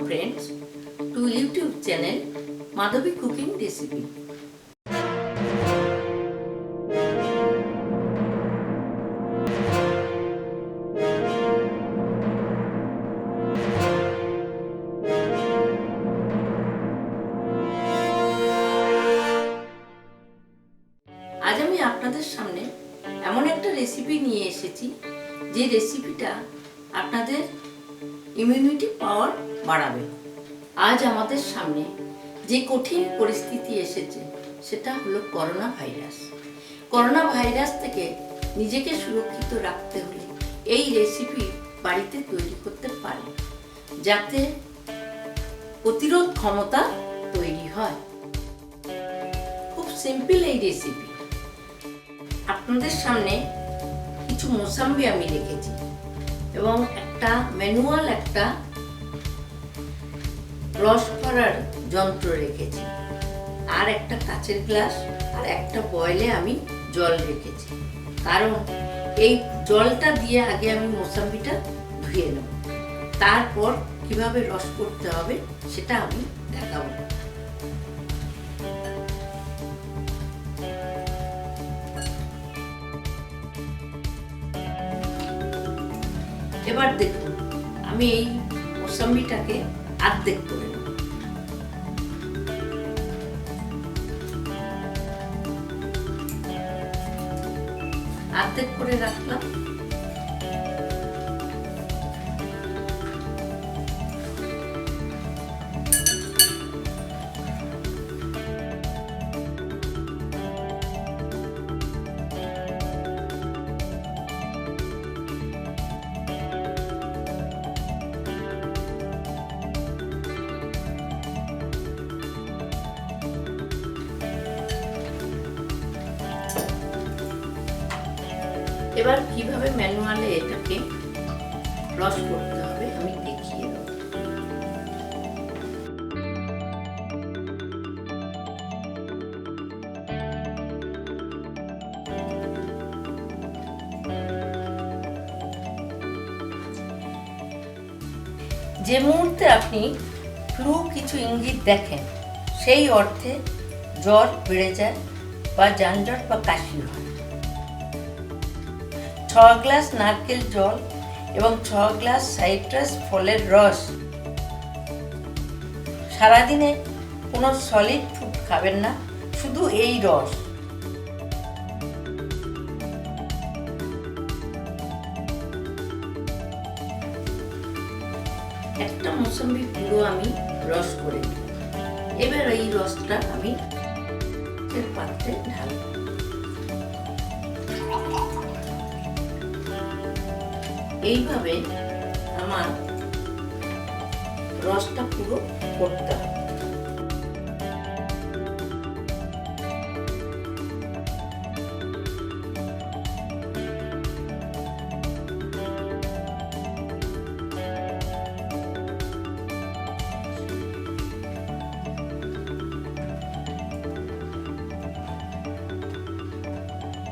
friends to YouTube channel Madhabi cooking recipe. আজ আমি আপনাদের সামনে এমন একটা রেসিপি নিয়ে এসেছি যে রেসিপিটা আপনাদের ইমিউনিটি পাওয়ার বাড়াবে। আজ আমাদের সামনে যে কঠিন পরিস্থিতি এসেছে সেটা হলো করোনা ভাইরাস। করোনা ভাইরাস থেকে নিজেকে সুরক্ষিত রাখতে হলে এই রেসিপি বাড়িতে তৈরি করতে পারেন, যাতে প্রতিরোধ ক্ষমতা তৈরি হয়। খুব সিম্পল এই রেসিপি। আপনাদের সামনে কিছু মোসাম্বি আমি রেখেছি এবং একটা ম্যানুয়াল একটা রস করার যন্ত্র রেখেছি, আর একটা কাচের গ্লাস আর একটা বয়েলে আমি জল রেখেছি, কারণ এই জলটা দিয়ে আগে আমি মোসাম্বিটা ধুয়ে নেব, তারপর কিভাবে রস করতে হবে সেটা আমি দেখাবো। এবার দেখুন, আমি এই মোসাম্বিটাকে অর্ধেক করে নেব। অর্ধেক করে রাখলাম। এবার কিভাবে ম্যানুয়ালে এটাকে রস করতে হবে আমি দেখিয়ে দেব। যে মুহূর্তে আপনি ফ্লু কিছু ইঙ্গিত দেখেন, সেই অর্থে জ্বর বেড়ে যায় বা যানজট বা কাশি হয়। 6 গ্লাস নারকেল জল এবং 6 গ্লাস সাইট্রাস ফলের রস। সারাদিনে কোনো সলিড ফুড খাবেন না, শুধু এই রস। একটা মৌসুমী পুরো আমি রস করে দিই। এবার এই রসটা আমি পাত্রে ঢালব। এইভাবে আমার রসটা পুরো করতে হবে।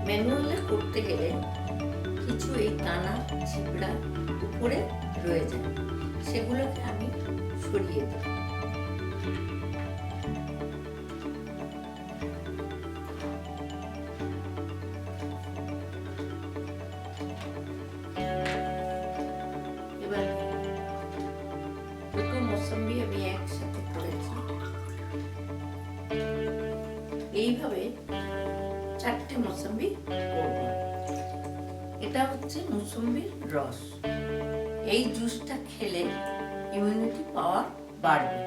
ম্যানুয়ালে করতে গেলে কিছু এই টানা ছিপড়া উপরে রয়ে যায়, সেগুলোকে আমি সরিয়ে দেব। এবার দুটো মোসাম্বি আমি একসাথে করেছি। এইভাবে 4টে মোসাম্বি করব। এটা হচ্ছে মৌসুমীর রস। এই জুসটা খেলে ইমিউনিটি পাওয়ার বাড়বে।